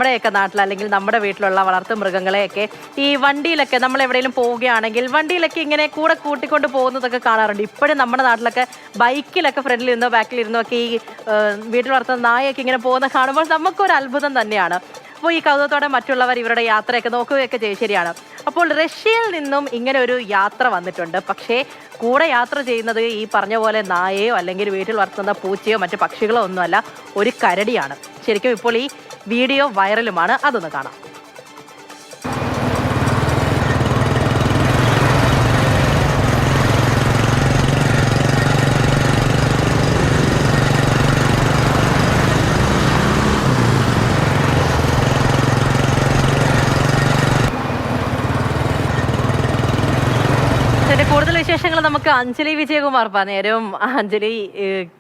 നമ്മുടെയൊക്കെ നാട്ടിൽ അല്ലെങ്കിൽ നമ്മുടെ വീട്ടിലുള്ള വളർത്തു മൃഗങ്ങളെയൊക്കെ ഈ വണ്ടിയിലൊക്കെ നമ്മൾ എവിടെയെങ്കിലും പോവുകയാണെങ്കിൽ വണ്ടിയിലൊക്കെ ഇങ്ങനെ കൂടെ കൂട്ടിക്കൊണ്ട് പോകുന്നതൊക്കെ കാണാറുണ്ട്. ഇപ്പോഴും നമ്മുടെ നാട്ടിലൊക്കെ ബൈക്കിലൊക്കെ ഫ്രണ്ടിൽ ഇരുന്നോ ബാക്കിൽ ഇരുന്നോ ഒക്കെ ഈ വീട്ടിൽ വളർത്തുന്ന നായൊക്കെ ഇങ്ങനെ പോകുന്ന കാണുമ്പോൾ നമുക്കൊരു അത്ഭുതം തന്നെയാണ്. അപ്പോൾ ഈ കൗതുകത്തോടെ മറ്റുള്ളവർ ഇവരുടെ യാത്രയൊക്കെ നോക്കുകയൊക്കെ ചെയ്യും. ശരിയാണ്. അപ്പോൾ റഷ്യയിൽ നിന്നും ഇങ്ങനെ ഒരു യാത്ര വന്നിട്ടുണ്ട്. പക്ഷേ കൂടെ യാത്ര ചെയ്യുന്നത് ഈ പറഞ്ഞ പോലെ നായയോ അല്ലെങ്കിൽ വീട്ടിൽ വളർത്തുന്ന പൂച്ചയോ മറ്റു പക്ഷികളോ ഒന്നുമല്ല, ഒരു കരടിയാണ്. ശരിക്കും ഇപ്പോൾ ഈ വീഡിയോ വൈറലുമാണ്. അതൊന്ന് കാണാം. കൂടുതൽ വിശേഷങ്ങൾ നമുക്ക് അഞ്ജലി വിജയകുമാർ പറഞ്ഞുതരും. അഞ്ജലി,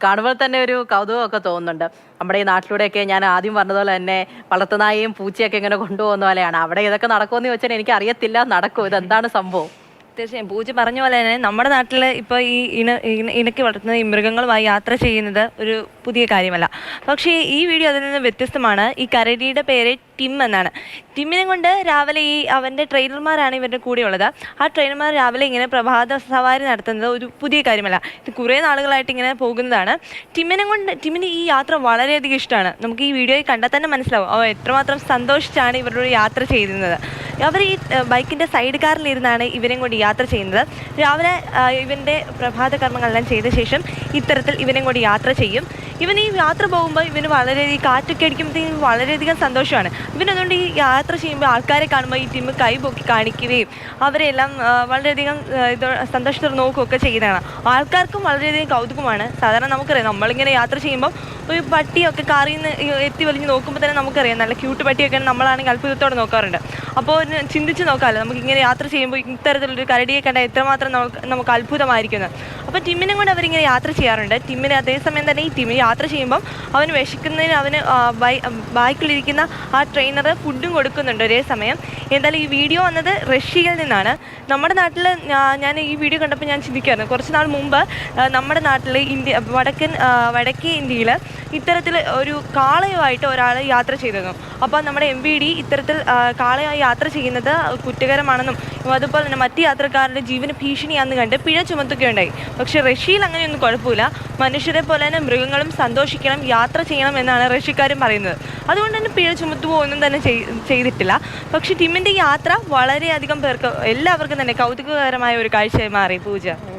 കാണുമ്പോൾ തന്നെ ഒരു കൗതുകമൊക്കെ തോന്നുന്നുണ്ട്. നമ്മുടെ ഈ നാട്ടിലൂടെയൊക്കെ ഞാൻ ആദ്യം പറഞ്ഞതുപോലെ തന്നെ വളർത്തുനായും പൂച്ചയൊക്കെ ഇങ്ങനെ കൊണ്ടുപോകുന്ന പോലെയാണ്. അവിടെ ഇതൊക്കെ നടക്കുമെന്ന് ചോദിച്ചാൽ എനിക്ക് അറിയത്തില്ല. നടക്കും. ഇതെന്താണ് സംഭവം? തീർച്ചയായും പൂജ പറഞ്ഞ പോലെ തന്നെ നമ്മുടെ നാട്ടിൽ ഇപ്പോൾ ഈ ഇണക്കി വളർത്തുന്ന ഈ മൃഗങ്ങളുമായി യാത്ര ചെയ്യുന്നത് ഒരു പുതിയ കാര്യമല്ല. പക്ഷേ ഈ വീഡിയോ അതിൽ നിന്ന് വ്യത്യസ്തമാണ്. ഈ കരടിയുടെ പേര് ടിം എന്നാണ്. ടിമ്മിനെ കൊണ്ട് രാവിലെ അവൻ്റെ ട്രെയിനർമാരാണ് ഇവരുടെ കൂടെയുള്ളത്. ആ ട്രെയിനർമാർ രാവിലെ ഇങ്ങനെ പ്രഭാത സവാരി നടത്തുന്നത് ഒരു പുതിയ കാര്യമല്ല. ഇത് കുറേ നാളുകളായിട്ട് ഇങ്ങനെ പോകുന്നതാണ്. ടിമ്മിന് ഈ യാത്ര വളരെയധികം ഇഷ്ടമാണ്. നമുക്ക് ഈ വീഡിയോയിൽ കണ്ടാൽ തന്നെ മനസ്സിലാവും അവ എത്രമാത്രം സന്തോഷിച്ചാണ് ഇവരുടെ യാത്ര ചെയ്യുന്നത്. അവർ ഈ ബൈക്കിൻ്റെ സൈഡ് കാറിലിരുന്നാണ് ഇവരെയും കൊണ്ട് യാത്ര ചെയ്യുന്നത്. രാവിലെ ഇവൻ്റെ പ്രഭാത കർമ്മങ്ങളെല്ലാം ചെയ്ത ശേഷം ഇത്തരത്തിൽ ഇവനെയും കൊണ്ട് യാത്ര ചെയ്യും. ഇവൻ ഈ യാത്ര പോകുമ്പോൾ ഇവന് വളരെയധികം കാറ്റൊക്കെ അടിക്കുമ്പോഴത്തേക്കും വളരെയധികം സന്തോഷമാണ്. ഇവനതുകൊണ്ട് ഈ യാത്ര ചെയ്യുമ്പോൾ ആൾക്കാരെ കാണുമ്പോൾ ഈ ടീം കൈ പൊക്കി കാണിക്കുകയും അവരെല്ലാം വളരെയധികം സന്തോഷത്തോടെ നോക്കുകയൊക്കെ ചെയ്യുന്നതാണ്. ആൾക്കാർക്കും വളരെയധികം കൗതുകമാണ്. സാധാരണ നമുക്കറിയാം, നമ്മളിങ്ങനെ യാത്ര ചെയ്യുമ്പോൾ ഒരു പട്ടിയൊക്കെ കാറിൽ നിന്ന് എത്തി വലിഞ്ഞ് നോക്കുമ്പോൾ തന്നെ നമുക്കറിയാം നല്ല ക്യൂട്ട് പട്ടിയൊക്കെ നമ്മളാണെങ്കിൽ അത്ഭുതത്തോടെ നോക്കാറുണ്ട്. അപ്പോൾ ചിന്തിച്ച് നോക്കാമല്ലോ, നമുക്കിങ്ങനെ യാത്ര ചെയ്യുമ്പോൾ ഇത്തരത്തിലൊരു കരടിയെ കണ്ടാൽ എത്രമാത്രം നമുക്ക് അത്ഭുതമായിരിക്കുന്നത്. അപ്പോൾ ടിമ്മിനും കൊണ്ട് അവരിങ്ങനെ യാത്ര ചെയ്യാറുണ്ട്. ടിമ്മിന് അതേസമയം തന്നെ ഈ ടിമ്മിന് യാത്ര ചെയ്യുമ്പം അവന് വിശക്കുന്നതിന് അവന് ബൈക്കിലിരിക്കുന്ന ആ ട്രെയിനർ ഫുഡും കൊടുക്കുന്നുണ്ട് ഒരേ സമയം. എന്തായാലും ഈ വീഡിയോ വന്നത് റഷ്യയിൽ നിന്നാണ്. നമ്മുടെ നാട്ടിൽ ഞാൻ ഈ വീഡിയോ കണ്ടപ്പോൾ ഞാൻ ചിന്തിക്കായിരുന്നു, കുറച്ച് നാൾ മുമ്പ് നമ്മുടെ നാട്ടിൽ വടക്കേ ഇന്ത്യയിൽ ഇത്തരത്തിൽ ഒരു കാളയുമായിട്ട് ഒരാൾ യാത്ര ചെയ്തിരുന്നു. അപ്പോൾ നമ്മുടെ MVD ഇത്തരത്തിൽ കാളയുമായി യാത്ര ചെയ്യുന്നത് കുറ്റകരമാണെന്നും അതുപോലെ തന്നെ മറ്റ് യാത്രക്കാരുടെ ജീവന് ഭീഷണിയാണെന്ന് കണ്ട് പിഴ ചുമത്തുകയുണ്ടായി. പക്ഷേ റഷ്യയിൽ അങ്ങനെയൊന്നും കുഴപ്പമില്ല. മനുഷ്യരെ പോലെ തന്നെ മൃഗങ്ങളും സന്തോഷിക്കണം, യാത്ര ചെയ്യണം എന്നാണ് റഷ്യക്കാരും പറയുന്നത്. അതുകൊണ്ട് തന്നെ പിഴ ചുമത്തുകയോ ഒന്നും തന്നെ ചെയ്തിട്ടില്ല. പക്ഷേ ടിമ്മിൻ്റെ യാത്ര വളരെയധികം പേർക്ക് എല്ലാവർക്കും തന്നെ കൗതുകകരമായ ഒരു കാഴ്ചയായി മാറി. പൂജ